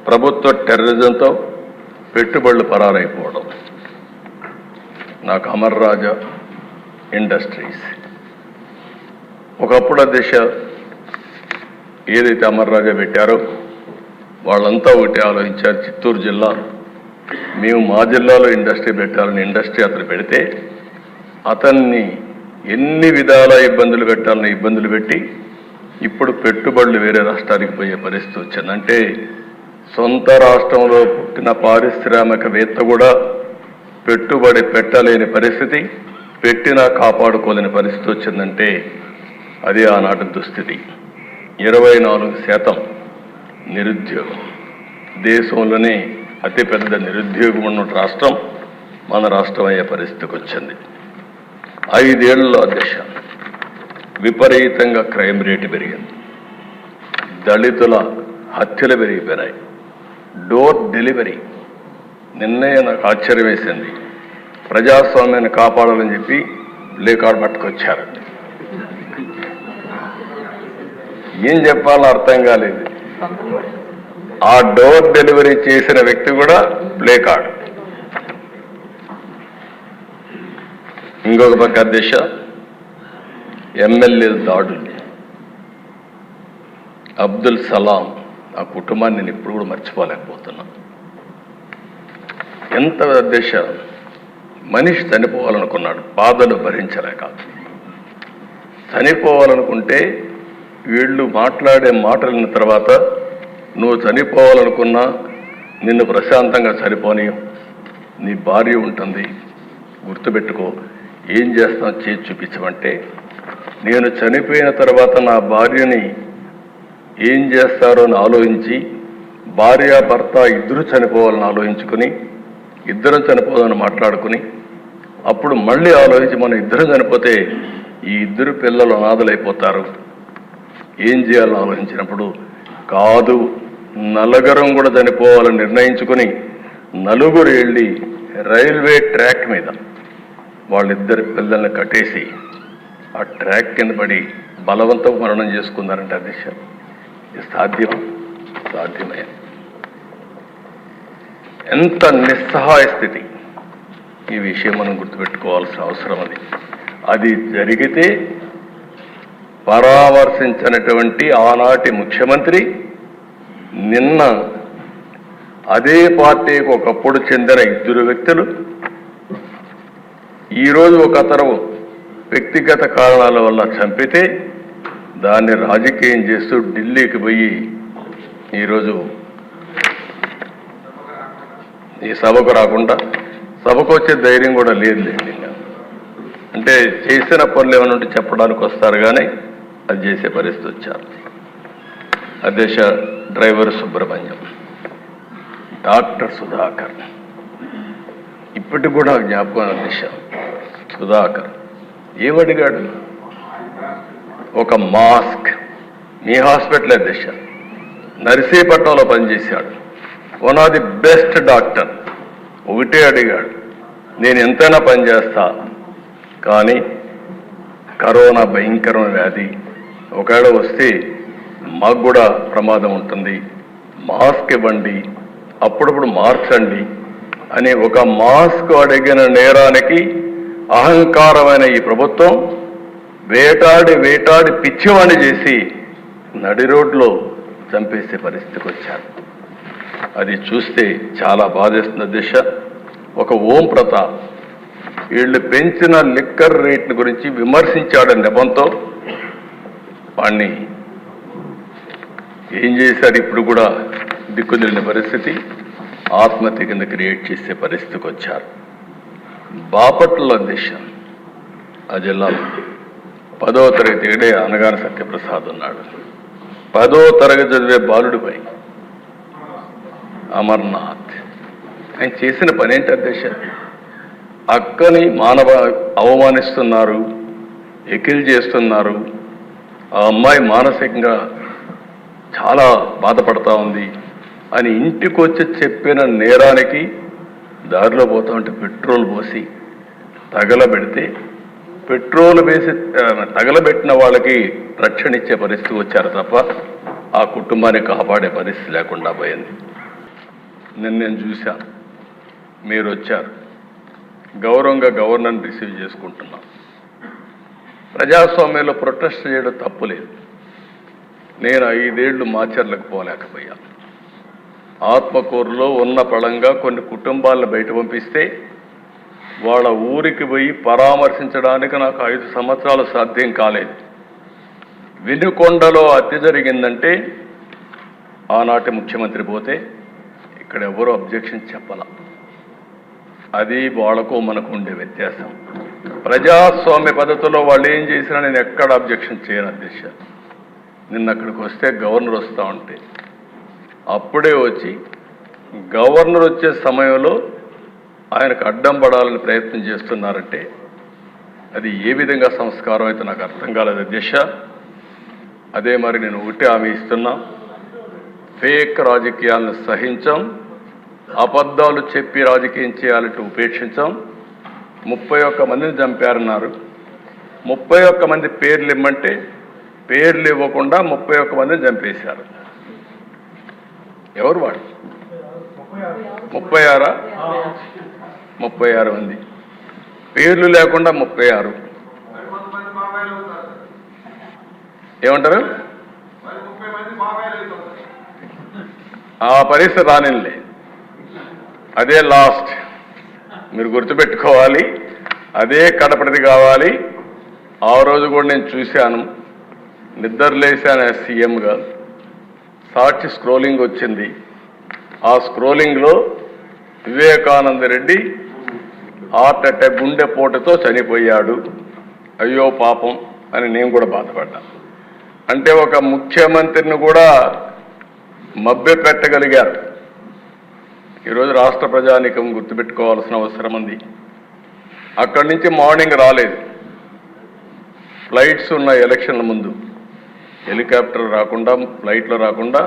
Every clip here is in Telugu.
ప్రభుత్వ టెర్రరిజంతో పెట్టుబడులు పరారైపోవడం. నాకు అమర్ రాజా ఇండస్ట్రీస్ ఒకప్పుడు దిశ ఏదైతే అమర్ రాజా పెట్టారో వాళ్ళంతా ఒకటి ఆలోచించారు. చిత్తూరు జిల్లా మేము మా జిల్లాలో ఇండస్ట్రీ పెట్టాలని ఇండస్ట్రీ అతను పెడితే అతన్ని ఎన్ని విధాల ఇబ్బందులు పెట్టాలని ఇబ్బందులు పెట్టి ఇప్పుడు పెట్టుబడులు వేరే రాష్ట్రానికి పోయే పరిస్థితి వచ్చింది. అంటే సొంత రాష్ట్రంలో పుట్టిన పారిశ్రామికవేత్త కూడా పెట్టుబడి పెట్టలేని పరిస్థితి, పెట్టినా కాపాడుకోలేని పరిస్థితి వచ్చిందంటే అది ఆనాటి దుస్థితి. 24% నిరుద్యోగం, దేశంలోనే అతిపెద్ద నిరుద్యోగం ఉన్న రాష్ట్రం మన రాష్ట్రం అయ్యే పరిస్థితికి వచ్చింది. 5 ఏళ్లలో దిశ విపరీతంగా క్రైమ్ రేటు పెరిగింది, దళితుల హత్యలు పెరిగిపోయినాయి, డోర్ డెలివరీ. నిన్నే నాకు ఆశ్చర్యం వేసింది, ప్రజాస్వామ్యాన్ని కాపాడాలని చెప్పి ప్లే కార్డు పట్టుకొచ్చారు. ఏం చెప్పాలో అర్థం కాలేదు. ఆ డోర్ డెలివరీ చేసిన వ్యక్తి కూడా ప్లే కార్డు. ఇంకొక పక్క దిశ ఎమ్మెల్యేల దాడులు. అబ్దుల్ సలాం ఆ కుటుంబాన్ని నేను ఇప్పుడు కూడా మర్చిపోలేకపోతున్నా. ఎంత దిశ మనిషి చనిపోవాలనుకున్నాడు, బాధలు భరించలేక. చనిపోవాలనుకుంటే వీళ్ళు మాట్లాడే మాటలైన తర్వాత నువ్వు చనిపోవాలనుకున్నా నిన్ను ప్రశాంతంగా చనిపోని నీ భార్య ఉంటుంది, గుర్తుపెట్టుకో, ఏం చేస్తావు చేసి చూపించమంటే నేను చనిపోయిన తర్వాత నా భార్యని ఏం చేస్తారో అని ఆలోచించి భార్యాభర్త ఇద్దరు చనిపోవాలని ఆలోచించుకుని ఇద్దరం చనిపోదామని మాట్లాడుకుని అప్పుడు మళ్ళీ ఆలోచించి మనం ఇద్దరం చనిపోతే ఈ ఇద్దరు పిల్లలు అనాథలైపోతారు, ఏం చేయాలని ఆలోచించినప్పుడు కాదు నలుగురం కూడా చనిపోవాలని నిర్ణయించుకుని నలుగురు వెళ్ళి రైల్వే ట్రాక్ మీద వాళ్ళిద్దరి పిల్లల్ని కట్టేసి ఆ ట్రాక్ కింద పడి బలవంతం మరణం చేసుకున్నారంటే అది సాధ్యమే. ఎంత నిస్సహాయ స్థితి. ఈ విషయం మనం గుర్తుపెట్టుకోవాల్సిన అవసరం అది జరిగితే పరామర్శించినటువంటి ఆనాటి ముఖ్యమంత్రి నిన్న అదే పార్టీకి ఒకప్పుడు చెందిన 2 వ్యక్తులు ఈరోజు ఒక అతను వ్యక్తిగత కారణాల వల్ల చంపితే దాన్ని రాజకీయం చేస్తూ ఢిల్లీకి పోయి ఈరోజు ఈ సభకు రాకుండా, సభకు వచ్చే ధైర్యం కూడా లేదులేండి. అంటే చేసిన పనులు ఏమైనా ఉంటే చెప్పడానికి వస్తారు కానీ అది చేసే పరిస్థితి వచ్చారు. అధ్యక్ష డ్రైవర్ సుబ్రహ్మణ్యం, డాక్టర్ సుధాకర్ ఇప్పటికి కూడా జ్ఞాపకం. అధ్యక్ష సుధాకర్ ఏమడిగాడు? ఒక మాస్క్. మీ హాస్పిటల్ అధ్యక్ష నర్సీపట్నంలో పనిచేశాడు, one of the best doctor. ఒకటే అడిగాడు, నేను ఎంతైనా పనిచేస్తా కానీ కరోనా భయంకరమైన వ్యాధి, ఒకవేళ వస్తే మాకు కూడా ప్రమాదం ఉంటుంది, మాస్క్ ఇవ్వండి, అప్పుడప్పుడు మార్చండి అని ఒక మాస్క్ అడిగిన నేరానికి అహంకారమైన ఈ ప్రభుత్వం వేటాడి పిచ్చివాణి చేసి నడి రోడ్లో చంపేసే పరిస్థితికి వచ్చారు. అది చూస్తే చాలా బాధేస్తున్న దిశ. ఒక ఓం ప్రతాప్ వీళ్ళు పెంచిన లిక్కర్ రేట్ల గురించి విమర్శించాడని నెపంతో వాణ్ణి ఏం చేశారు? ఇప్పుడు కూడా దిక్కుదిలిన పరిస్థితి, ఆత్మహత్య కింద క్రియేట్ చేసే పరిస్థితికి వచ్చారు. బాపట్ల దిశ ఆ జిల్లాలో 10వ తరగతి అనగానే సత్యప్రసాద్ ఉన్నాడు. 10వ తరగతి చదివే బాలుడిపై అమర్నాథ్ ఆయన చేసిన పని ఏంటి అధ్యక్ష? అక్కని అవమానిస్తున్నారు, ఎకిల్ చేస్తున్నారు. ఆ అమ్మాయి మానసికంగా చాలా బాధపడతా ఉంది అని ఇంటికి వచ్చి చెప్పిన నేరానికి దారిలో పోతా ఉంటే పెట్రోల్ పోసి తగలబెడితే పెట్రోల్ వేసి తగలబెట్టిన వాళ్ళకి రక్షణ ఇచ్చే పరిస్థితి వచ్చారు తప్ప ఆ కుటుంబాన్ని కాపాడే పరిస్థితి లేకుండా పోయింది. నేను చూశాను. మీరు వచ్చారు, గౌరవంగా గవర్నర్ని రిసీవ్ చేసుకుంటున్నాం. ప్రజాస్వామ్యంలో ప్రొటెస్ట్ చేయడం తప్పులేదు. నేను 5 ఏళ్ళు మాచర్లకు పోలేకపోయాను. ఆత్మకూరులో ఉన్న పళంగా కొన్ని కుటుంబాలను బయట పంపిస్తే వాళ్ళ ఊరికి పోయి పరామర్శించడానికి నాకు 5 సంవత్సరాలు సాధ్యం కాలేదు. వినుకొండలో హత్య జరిగిందంటే ఆనాటి ముఖ్యమంత్రి పోతే ఇక్కడ ఎవరు అబ్జెక్షన్ చెప్పాల. అది వాళ్లకు మనకు ఉండే వ్యత్యాసం. ప్రజాస్వామ్య పద్ధతిలో వాళ్ళు ఏం చేసినా నేను ఎక్కడ అబ్జెక్షన్ చేయను అధ్యక్ష. నిన్న అక్కడికి వస్తే గవర్నర్ వస్తూ ఉంటే అప్పుడే వచ్చి గవర్నర్ వచ్చే సమయంలో ఆయనకు అడ్డం పడాలని ప్రయత్నం చేస్తున్నారంటే అది ఏ విధంగా సంస్కారం అయితే నాకు అర్థం కాలేదు అధ్యక్ష. అదే మరి నేను ఒకటి హామీ ఇస్తున్నా, ఫేక్ రాజకీయాలను సహించాం, అబద్ధాలు చెప్పి రాజకీయం చేయాలంటే ఉపేక్షించాం. 31 మందిని చంపారన్నారు. 31 మంది పేర్లు ఇమ్మంటే పేర్లు ఇవ్వకుండా 31 మందిని చంపేశారు. ఎవరు వాడు? 36 మంది పేర్లు లేకుండా 36. ఏమంటారు? ఆ పరిస్థితి రానిలే, అదే లాస్ట్. మీరు గుర్తుపెట్టుకోవాలి, అదే కడపటిది కావాలి. ఆ రోజు కూడా నేను చూశాను, నిద్రలేశాను సీఎంగా. సాక్షి స్క్రోలింగ్ వచ్చింది. ఆ స్క్రోలింగ్లో వివేకానంద రెడ్డి హార్ట్ అటాక్ గుండెపోటుతో చనిపోయాడు, అయ్యో పాపం అని నేను కూడా బాధపడ్డా. అంటే ఒక ముఖ్యమంత్రిని కూడా మభ్య పెట్టగలిగారు. ఈరోజు రాష్ట్ర ప్రజానీకం గుర్తుపెట్టుకోవాల్సిన అవసరం ఉంది. అక్కడి నుంచి మార్నింగ్ రాలేదు, ఫ్లైట్స్ ఉన్న ఎలక్షన్ల ముందు హెలికాప్టర్ రాకుండా ఫ్లైట్లో రాకుండా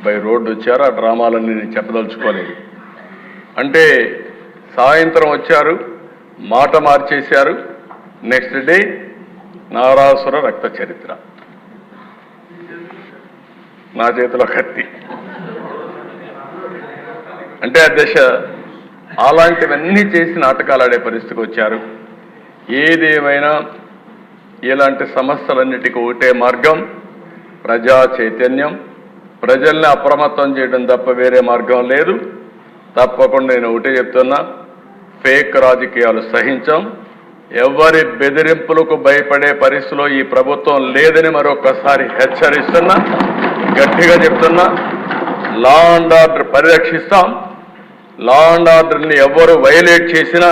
బై రోడ్డు వచ్చారు. ఆ డ్రామాలన్నీ నేను చెప్పదలుచుకోలేదు. అంటే సాయంత్రం వచ్చారు, మాట మార్చేశారు. నెక్స్ట్ డే నారాసుర రక్త చరిత్ర, నా చేతిలో కత్తి. అంటే అధ్యక్ష అలాంటివన్నీ చేసి నాటకాలు ఆడే పరిస్థితికి వచ్చారు. ఏదేమైనా ఇలాంటి సమస్యలన్నిటికీ ఒకటే మార్గం, ప్రజా చైతన్యం, ప్రజల్ని అప్రమత్తం చేయడం తప్ప వేరే మార్గం లేదు. తప్పకుండా నేను ఒకటే చెప్తున్నా, ఫేక్ రాజకీయాలు సహించాం. ఎవరి బెదిరింపులకు భయపడే పరిస్థితిలో ఈ ప్రభుత్వం లేదని మరొకసారి హెచ్చరిస్తున్నా, గట్టిగా చెప్తున్నా. లా అండ్ ఆర్డర్ పరిరక్షిస్తాం. లా అండ్ ఆర్డర్ని ఎవరు వైలేట్ చేసినా,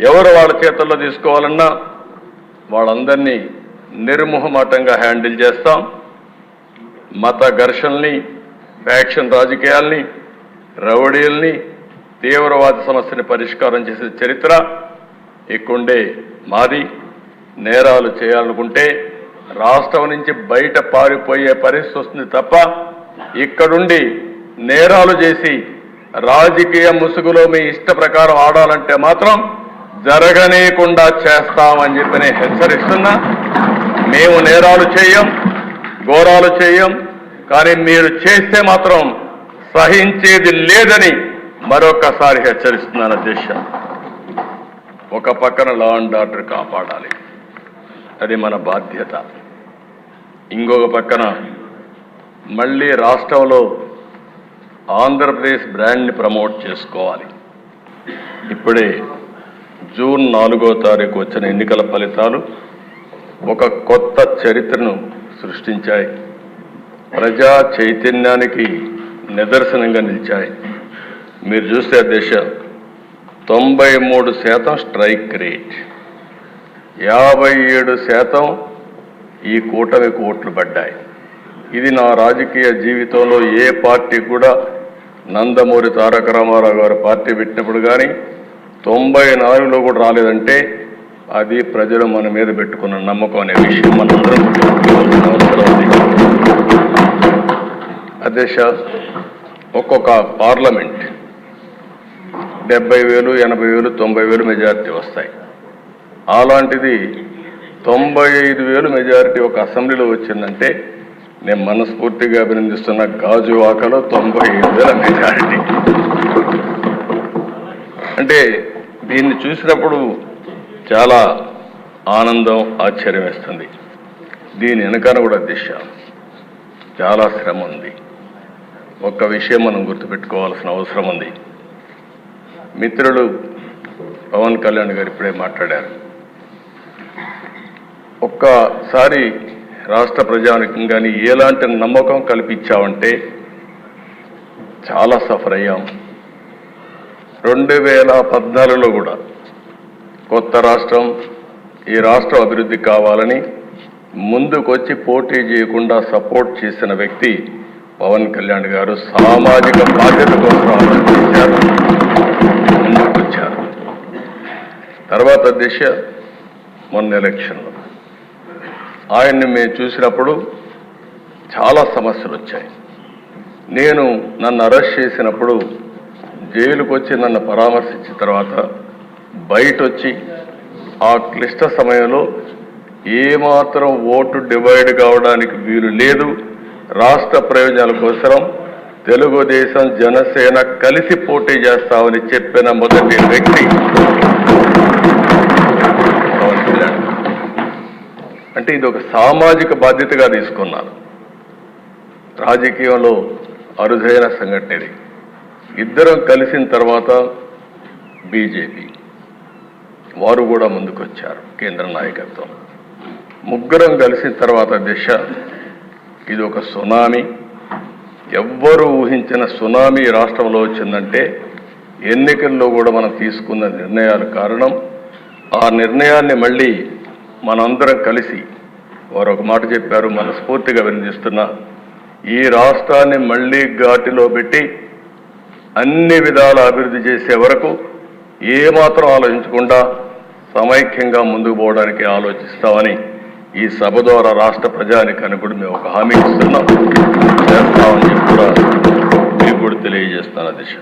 ఎవరు వాళ్ళ చేతుల్లో తీసుకోవాలన్నా వాళ్ళందరినీ నిర్మోహమాటంగా హ్యాండిల్ చేస్తాం. మత ఘర్షణల్ని, ఫ్యాక్షన్ రాజకీయాల్ని, రౌడీల్ని, తీవ్రవాద సమస్యని పరిష్కారం చేసే చరిత్ర ఇక్కడే మాది. నేరాలు చేయాలనుకుంటే రాష్ట్రం నుంచి బయట పారిపోయే పరిస్థితి వస్తుంది తప్ప ఇక్కడుండి నేరాలు చేసి రాజకీయ ముసుగులో మీ ఇష్ట ప్రకారం ఆడాలంటే మాత్రం జరగనీయకుండా చేస్తామని చెప్పి నేను హెచ్చరిస్తున్నా. మేము నేరాలు చేయం, ఘోరాలు చేయం, కానీ మీరు చేస్తే మాత్రం సహించేది లేదని మరొకసారి హెచ్చరిస్తున్నాను అధ్యక్ష. ఒక పక్కన లా అండ్ ఆర్డర్ కాపాడాలి, అది మన బాధ్యత. ఇంకొక పక్కన మళ్ళీ రాష్ట్రంలో ఆంధ్రప్రదేశ్ బ్రాండ్ని ప్రమోట్ చేసుకోవాలి. ఇప్పుడే జూన్ 4వ తారీఖు వచ్చిన ఎన్నికల ఫలితాలు ఒక కొత్త చరిత్రను సృష్టించాయి. ప్రజా చైతన్యానికి నిదర్శనంగా నిలిచాయి. మీరు చూస్తే దేశ 93% స్ట్రైక్ రేట్, 57% ఈ కూటమికి ఓట్లు పడ్డాయి. ఇది నా రాజకీయ జీవితంలో ఏ పార్టీ కూడా, నందమూరి తారక రామారావు గారు పార్టీ పెట్టినప్పుడు కానీ 94లో కూడా రాలేదంటే అది ప్రజలు మన మీద పెట్టుకున్న నమ్మకం అనే విషయం మనందరం గుర్తుంచుకోవాల్సిన అవసరం ఉంది. అధ్యక్ష, ఒక్కొక్క పార్లమెంట్ 70,000, 80,000, 90,000 మెజారిటీ వస్తాయి. అలాంటిది 95,000 మెజారిటీ ఒక అసెంబ్లీలో వచ్చిందంటే నేను మనస్ఫూర్తిగా అభినందిస్తున్న గాజువాకలో 95,000 మెజారిటీ. అంటే దీన్ని చూసినప్పుడు చాలా ఆనందం, ఆశ్చర్యం వేస్తుంది. దీని వెనకాల కూడా దిశ చాలా శ్రమ ఉంది. ఒక్క విషయం మనం గుర్తుపెట్టుకోవాల్సిన అవసరం ఉంది. మిత్రులు పవన్ కళ్యాణ్ గారు ఇప్పుడే మాట్లాడారు. ఒక్కసారి రాష్ట్ర ప్రజానికం కానీ ఎలాంటి నమ్మకం కల్పించామంటే చాలా సఫర్ అయ్యాం. 2014లో కూడా కొత్త రాష్ట్రం, ఈ రాష్ట్రం అభివృద్ధి కావాలని ముందుకొచ్చి పోటీ చేయకుండా సపోర్ట్ చేసిన వ్యక్తి పవన్ కళ్యాణ్ గారు. సామాజిక బాధ్యత కోసం ఆలోచించారు, ముందుకొచ్చారు. తర్వాత దిశ మొన్న ఎలక్షన్లో ఆయన్ని మేము చూసినప్పుడు చాలా సమస్యలు వచ్చాయి. నన్ను అరెస్ట్ చేసినప్పుడు జైలుకు వచ్చి నన్ను పరామర్శించిన తర్వాత బయట వచ్చి ఆ క్లిష్ట సమయంలో ఏమాత్రం ఓటు డివైడ్ కావడానికి వీలు లేదు, రాష్ట్ర ప్రయోజనాల కోసం తెలుగుదేశం జనసేన కలిసి పోటీ చేస్తామని చెప్పిన మొదటి వ్యక్తి పవన్ కళ్యాణ్. అంటే ఇది ఒక సామాజిక బాధ్యతగా తీసుకున్నాను. రాజకీయంలో అరుదైన సంఘటన ఇది. ఇద్దరం కలిసిన తర్వాత బీజేపీ వారు కూడా ముందుకొచ్చారు, కేంద్ర నాయకత్వం. ముగ్గురం కలిసిన తర్వాత దిశ ఇది ఒక సునామీ. ఎవ్వరూ ఊహించిన సునామీ రాష్ట్రంలో వచ్చిందంటే ఎన్నికల్లో కూడా మనం తీసుకున్న నిర్ణయాలు కారణం. ఆ నిర్ణయాన్ని మళ్ళీ మనందరం కలిసి వారు ఒక మాట చెప్పారు, మనస్ఫూర్తిగా అభినందిస్తున్నా. ఈ రాష్ట్రాన్ని మళ్ళీ ఘాటిలో పెట్టి అన్ని విధాల అభివృద్ధి చేసే వరకు ఏమాత్రం ఆలోచించకుండా సమైక్యంగా ముందుకు పోవడానికి ఆలోచిస్తామని ఈ సభ ద్వారా రాష్ట్ర ప్రజానికానికి కూడా మేము ఒక హామీ ఇస్తున్నాం, చేస్తామని చెప్పి కూడా మీకు కూడా తెలియజేస్తాను దిశ.